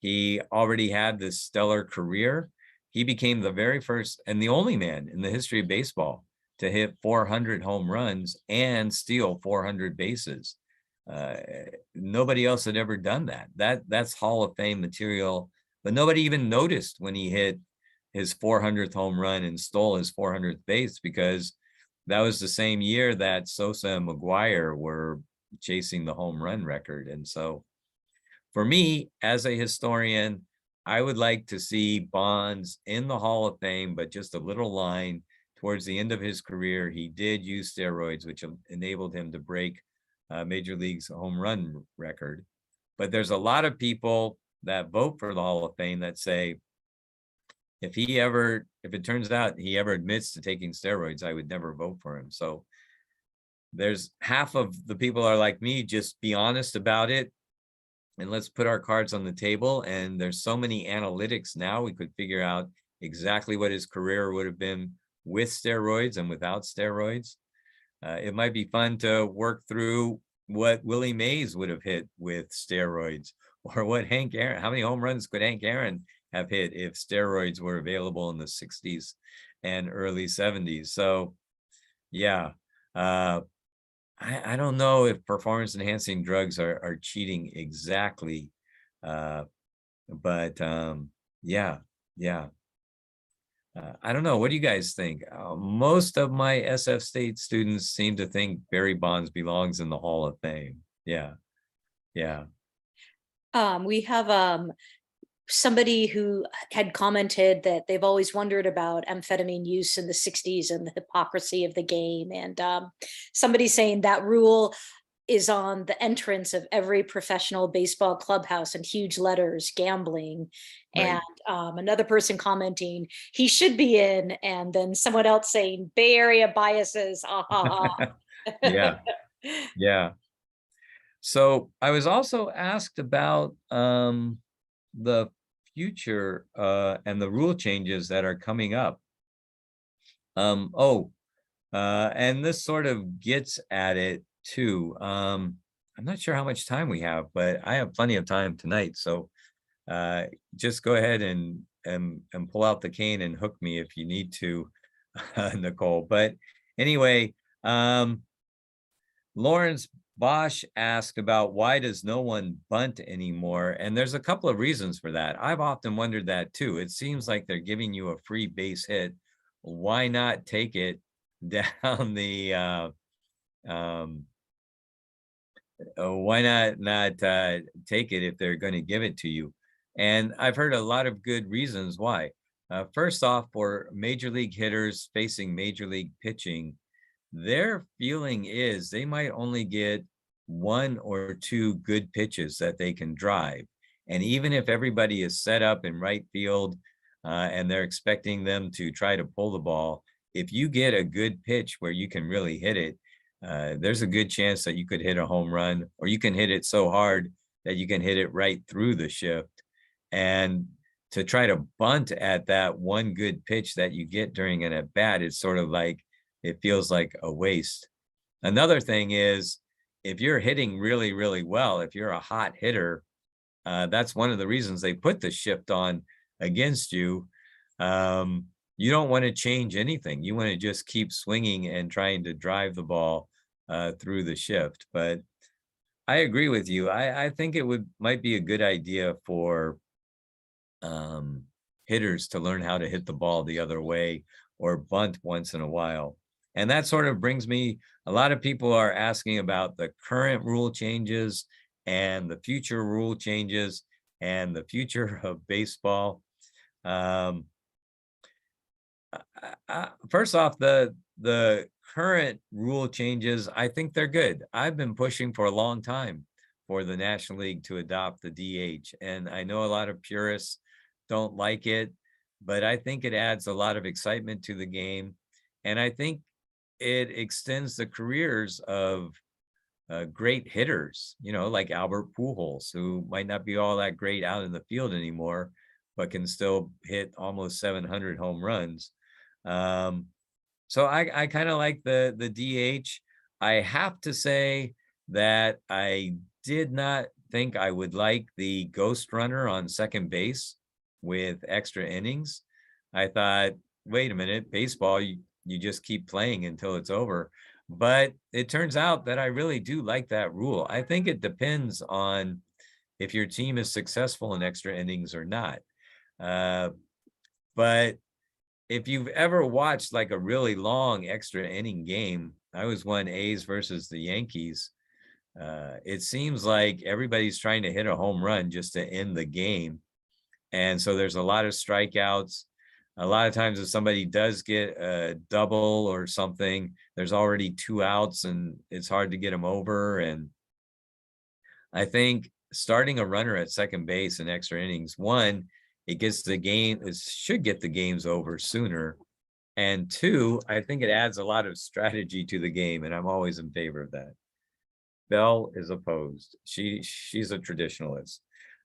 Speaker 2: He already had this stellar career. He became the very first and the only man in the history of baseball to hit 400 home runs and steal 400 bases. Nobody else had ever done that. That's Hall of Fame material, but nobody even noticed when he hit his 400th home run and stole his 400th base, because that was the same year that Sosa and McGwire were chasing the home run record. And so for me, as a historian, I would like to see Bonds in the Hall of Fame, but just a little line towards the end of his career. He did use steroids, which enabled him to break Major League's home run record. But there's a lot of people that vote for the Hall of Fame that say, if it turns out he ever admits to taking steroids, I would never vote for him. So there's half of the people are like me, just be honest about it. And let's put our cards on the table. And there's so many analytics now, we could figure out exactly what his career would have been with steroids and without steroids. It might be fun to work through what Willie Mays would have hit with steroids, or what Hank Aaron, how many home runs could Hank Aaron have hit if steroids were available in the 60s and early 70s. So yeah, I don't know if performance enhancing drugs are cheating exactly. But yeah. I don't know. What do you guys think? Most of my SF State students seem to think Barry Bonds belongs in the Hall of Fame. Yeah.
Speaker 3: We have somebody who had commented that they've always wondered about amphetamine use in the 60s and the hypocrisy of the game. And somebody saying that rule is on the entrance of every professional baseball clubhouse in huge letters, gambling.
Speaker 2: Right.
Speaker 3: And another person commenting, he should be in. And then someone else saying, Bay Area biases. Ah, ha, ha.
Speaker 2: Yeah. So I was also asked about the future and the rule changes that are coming up. And this sort of gets at it too. I'm not sure how much time we have, but I have plenty of time tonight. So just go ahead and pull out the cane and hook me if you need to, Nicole. But anyway, Lawrence Bosch asked about why does no one bunt anymore? And there's a couple of reasons for that. I've often wondered that too. It seems like they're giving you a free base hit. Why not take it down the why not take it if they're going to give it to you? And I've heard a lot of good reasons why. First off, for major league hitters facing major league pitching, their feeling is they might only get 1 or 2 good pitches that they can drive. And even if everybody is set up in right field and they're expecting them to try to pull the ball, if you get a good pitch where you can really hit it, there's a good chance that you could hit a home run, or you can hit it so hard that you can hit it right through the shift. And to try to bunt at that one good pitch that you get during an at bat, it's sort of like, it feels like a waste. Another thing is, if you're hitting really, really well, if you're a hot hitter, that's one of the reasons they put the shift on against you. You don't want to change anything. You want to just keep swinging and trying to drive the ball through the shift. But I agree with you. I think it might be a good idea for hitters to learn how to hit the ball the other way, or bunt once in a while. And that sort of brings me, a lot of people are asking about the current rule changes and the future rule changes and the future of baseball. First off, the current rule changes, I think they're good. I've been pushing for a long time for the National League to adopt the DH, and I know a lot of purists don't like it, but I think it adds a lot of excitement to the game, and I think it extends the careers of great hitters, like Albert Pujols, who might not be all that great out in the field anymore, but can still hit almost 700 home runs. So I kind of like the DH. I have to say that I did not think I would like the ghost runner on second base with extra innings. I thought, wait a minute, baseball, you just keep playing until it's over. But it turns out that I really do like that rule. I think it depends on if your team is successful in extra innings or not. But if you've ever watched like a really long extra inning game, I was one A's versus the Yankees. It seems like everybody's trying to hit a home run just to end the game. And so there's a lot of strikeouts. A lot of times if somebody does get a double or something, there's already 2 outs and it's hard to get them over. And I think starting a runner at second base in extra innings, one, it gets the game, it should get the games over sooner. And two, I think it adds a lot of strategy to the game, and I'm always in favor of that. Belle is opposed. She's a traditionalist.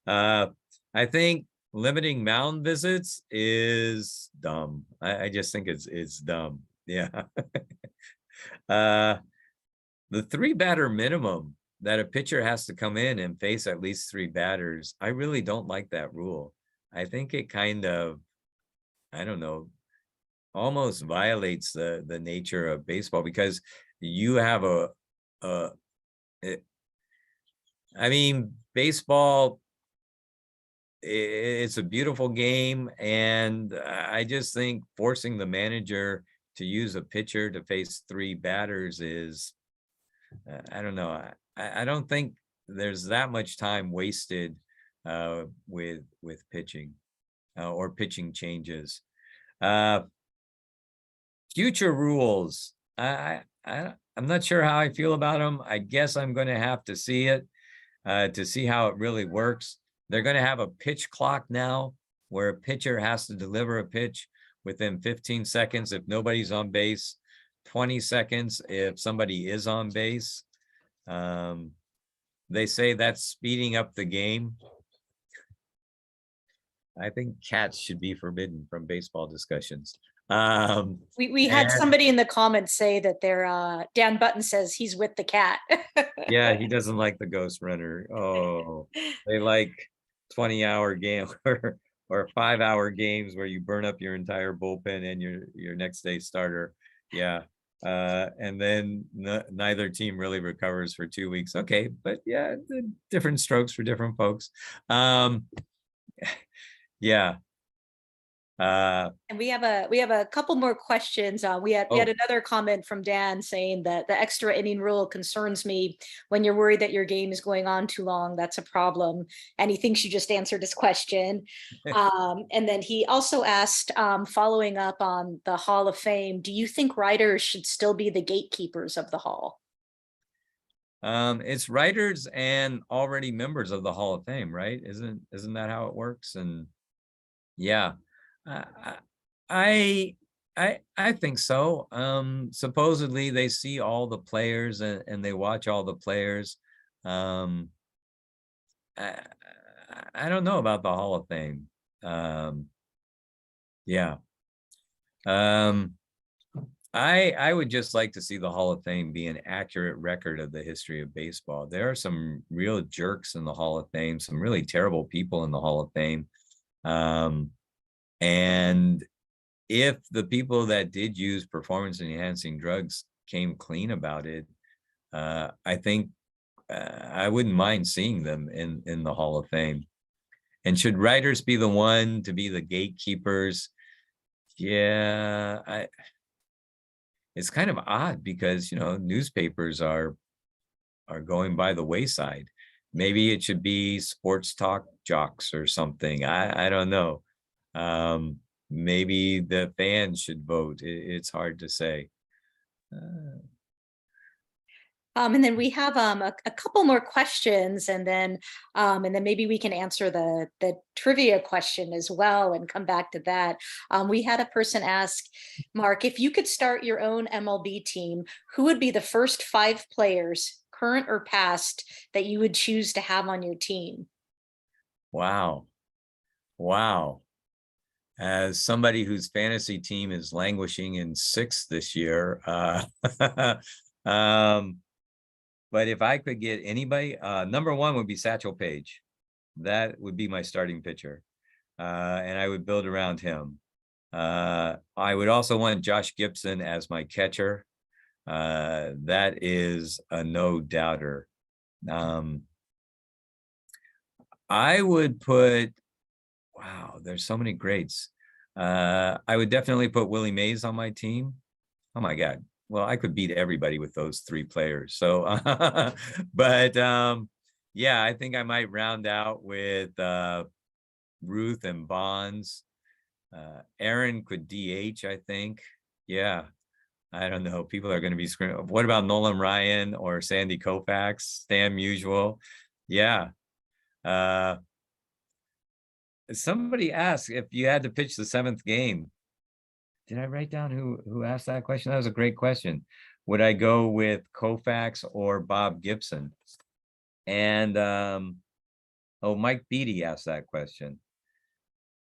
Speaker 2: I think limiting mound visits is dumb. I just think it's dumb. Yeah. The 3-batter minimum that a pitcher has to come in and face at least 3 batters, I really don't like that rule. I think it kind of, I don't know, almost violates the nature of baseball, because you have baseball, it's a beautiful game, and I just think forcing the manager to use a pitcher to face 3 batters is, I don't know. I don't think there's that much time wasted with pitching or pitching changes. Future rules. I'm not sure how I feel about them. I guess I'm going to have to see it to see how it really works. They're going to have a pitch clock now where a pitcher has to deliver a pitch within 15 seconds if nobody's on base, 20 seconds if somebody is on base. They say that's speeding up the game. I think cats should be forbidden from baseball discussions.
Speaker 3: We had somebody in the comments say that they're Dan Button says he's with the cat.
Speaker 2: Yeah, he doesn't like the ghost runner. Oh, they like 20-hour game or 5-hour games where you burn up your entire bullpen and your next day starter. Yeah. And then neither team really recovers for 2 weeks. Okay, but yeah, different strokes for different folks. Yeah.
Speaker 3: And we have a couple more questions. We had another comment from Dan saying that the extra inning rule concerns me. When you're worried that your game is going on too long, that's a problem. And he thinks you just answered his question. And then he also asked, following up on the Hall of Fame, do you think writers should still be the gatekeepers of the Hall?
Speaker 2: It's writers and already members of the Hall of Fame, right? Isn't that how it works? And yeah. I think so. Supposedly they see all the players and they watch all the players. I don't know about the Hall of Fame. Yeah. I would just like to see the Hall of Fame be an accurate record of the history of baseball. There are some real jerks in the Hall of Fame, some really terrible people in the Hall of Fame. And if the people that did use performance enhancing drugs came clean about it, I think I wouldn't mind seeing them in the Hall of Fame. And should writers be the one to be the gatekeepers? Yeah, it's kind of odd because, newspapers are going by the wayside. Maybe it should be sports talk jocks or something. I don't know. maybe the fans should vote. It's hard to say.
Speaker 3: And then we have a couple more questions, and then maybe we can answer the trivia question as well and come back to that. We had a person ask, Mark, if you could start your own MLB team, who would be the first 5 players, current or past, that you would choose to have on your team?
Speaker 2: Wow. Wow. As somebody whose fantasy team is languishing in 6th this year, but if I could get anybody, number 1 would be Satchel Paige. That would be my starting pitcher. And I would build around him. I would also want Josh Gibson as my catcher. That is a no doubter. I would put, wow, there's so many greats. I would definitely put Willie Mays on my team. Oh my God. Well, I could beat everybody with those 3 players. So, but yeah, I think I might round out with Ruth and Bonds. Aaron could DH, I think. Yeah, I don't know. People are going to be screaming. What about Nolan Ryan or Sandy Koufax? Stan Musial. Yeah. Somebody asked if you had to pitch the 7th game. Did I write down who asked that question? That was a great question. Would I go with Koufax or Bob Gibson? And Mike Beatty asked that question.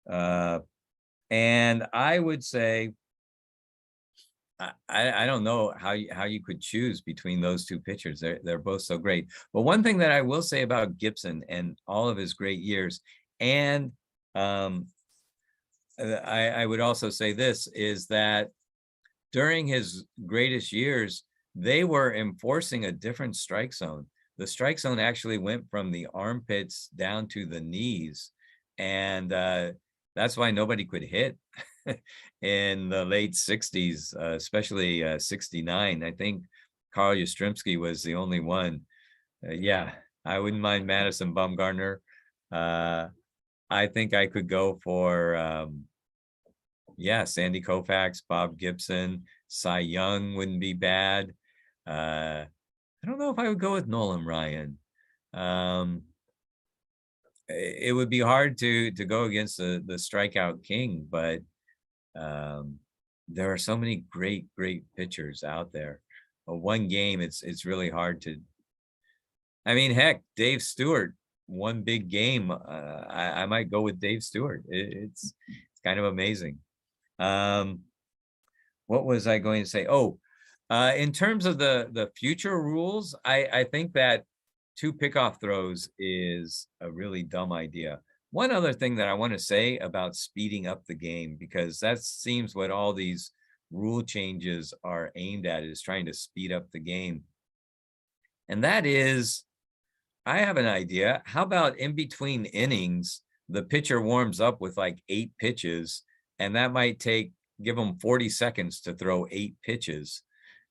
Speaker 2: And I would say, I don't know how you could choose between those 2 pitchers. They're both so great. But one thing that I will say about Gibson and all of his great years, and I would also say this, is that during his greatest years, they were enforcing a different strike zone. The strike zone actually went from the armpits down to the knees. And that's why nobody could hit in the late 60s, especially 69. I think Carl Yastrzemski was the only one. Yeah, I wouldn't mind Madison Bumgarner. I think I could go for, yeah, Sandy Koufax, Bob Gibson, Cy Young wouldn't be bad. I don't know if I would go with Nolan Ryan. It would be hard to go against the strikeout king, but there are so many great pitchers out there. One game, it's really hard to. I mean, heck, Dave Stewart, one big game. I might go with Dave Stewart. It's kind of amazing. What was I going to say? Oh, in terms of the future rules, I think that 2 pickoff throws is a really dumb idea. One other thing that I want to say about speeding up the game, because that seems what all these rule changes are aimed at, is trying to speed up the game. And that is, I have an idea. How about in between innings, the pitcher warms up with like 8 pitches, and that might give them 40 seconds to throw 8 pitches.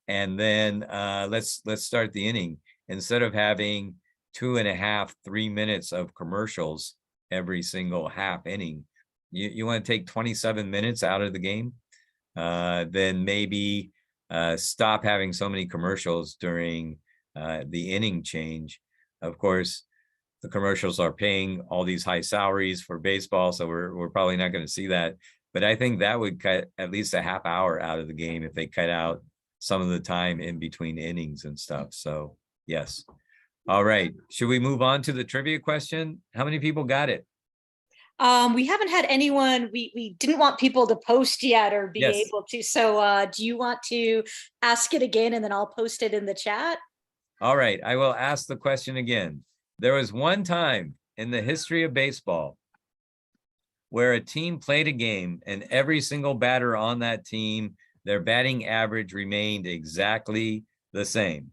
Speaker 2: And then let's start the inning. Instead of having 2.5, 3 minutes of commercials every single half inning, you want to take 27 minutes out of the game, then maybe stop having so many commercials during the inning change. Of course, the commercials are paying all these high salaries for baseball, so we're probably not going to see that. But I think that would cut at least a half hour out of the game if they cut out some of the time in between innings and stuff. So yes. All right. Should we move on to the trivia question? How many people got it?
Speaker 3: We haven't had anyone, we didn't want people to post yet or be able to. So do you want to ask it again and then I'll post it in the chat?
Speaker 2: All right. I will ask the question again. There was one time in the history of baseball where a team played a game and every single batter on that team, their batting average remained exactly the same.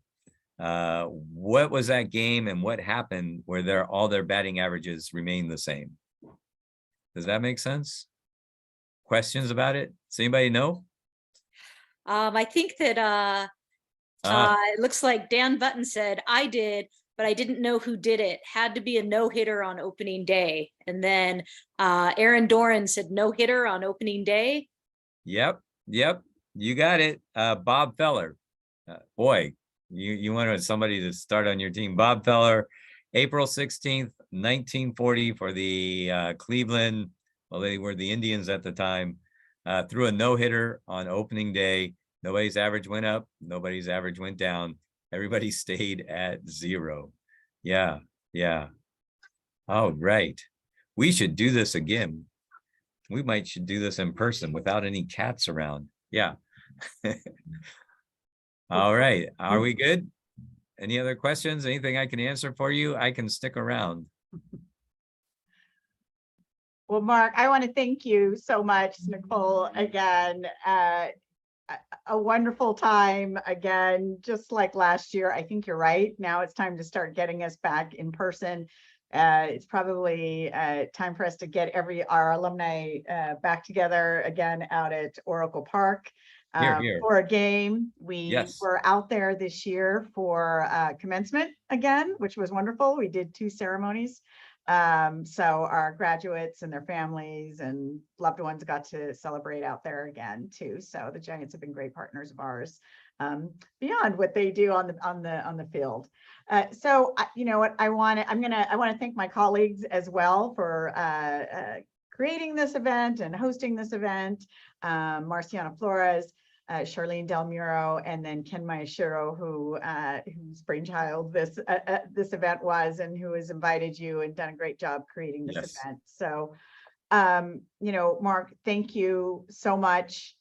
Speaker 2: What was that game and what happened where all their batting averages remained the same? Does that make sense? Questions about it? Does anybody know?
Speaker 3: I think that it looks like Dan Button said, I did. but I didn't know who did it. Had to be a no-hitter on opening day. And then Aaron Doran said no-hitter on opening day.
Speaker 2: Yep, yep, you got it. Bob Feller. Boy, you wanted somebody to start on your team. Bob Feller, April 16th, 1940 for the Cleveland, well, they were the Indians at the time, threw a no-hitter on opening day. Nobody's average went up, nobody's average went down. Everybody stayed at 0. Yeah, yeah. All right. We should do this again. We should do this in person without any cats around. Yeah. All right. Are we good? Any other questions? Anything I can answer for you? I can stick around.
Speaker 1: Well, Mark, I want to thank you so much, Nicole, again. A wonderful time again, just like last year. I think you're right. Now it's time to start getting us back in person. It's probably time for us to get our alumni back together again out at Oracle Park
Speaker 2: Here.
Speaker 1: for a game. We
Speaker 2: Yes.
Speaker 1: were out there this year for commencement again, which was wonderful. We did 2 ceremonies. So our graduates and their families and loved ones got to celebrate out there again too. So the Giants have been great partners of ours, beyond what they do on the field. So you know what, I want to thank my colleagues as well for creating this event and hosting this event. Marciana Flores, Charlene Del Muro, and then Ken Mayashiro, whose brainchild this event was, and who has invited you and done a great job creating this
Speaker 2: Yes.
Speaker 1: event. So, you know, Mark, thank you so much.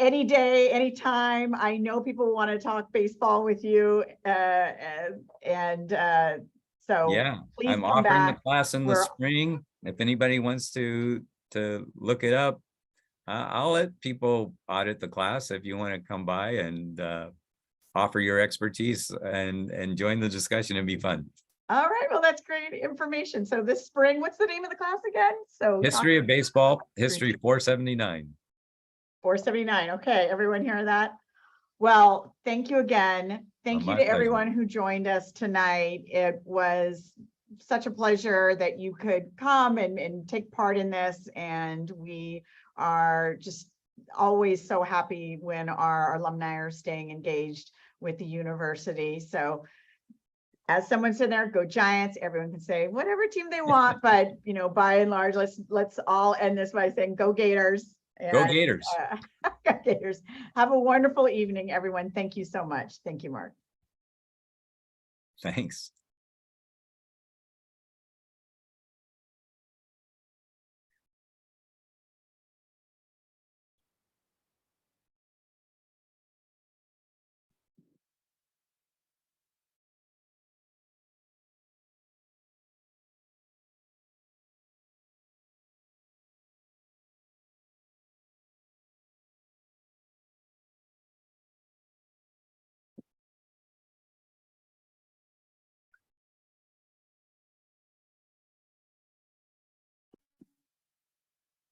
Speaker 1: Any day, anytime. I know people want to talk baseball with you, so
Speaker 2: Yeah,
Speaker 1: please
Speaker 2: I'm
Speaker 1: come
Speaker 2: offering the
Speaker 1: back.
Speaker 2: class in the
Speaker 1: We're-
Speaker 2: spring. If anybody wants to look it up, I'll let people audit the class if you want to come by and offer your expertise and join the discussion. It'd be fun.
Speaker 1: All right, well, that's great information. So this spring, what's the name of the class again? So
Speaker 2: History of baseball, history 479.
Speaker 1: 479. Okay, everyone hear that? Well, thank you again. Thank you
Speaker 2: My
Speaker 1: to
Speaker 2: pleasure.
Speaker 1: everyone who joined us tonight. It was such a pleasure that you could come and take part in this. And we are just always so happy when our alumni are staying engaged with the university. So as someone said there, go Giants. Everyone can say whatever team they want, but you know, by and large, let's all end this by saying go Gators.
Speaker 2: Go
Speaker 1: And,
Speaker 2: Gators.
Speaker 1: go Gators. Have a wonderful evening, everyone. Thank you so much. Thank you, Mark.
Speaker 2: Thanks.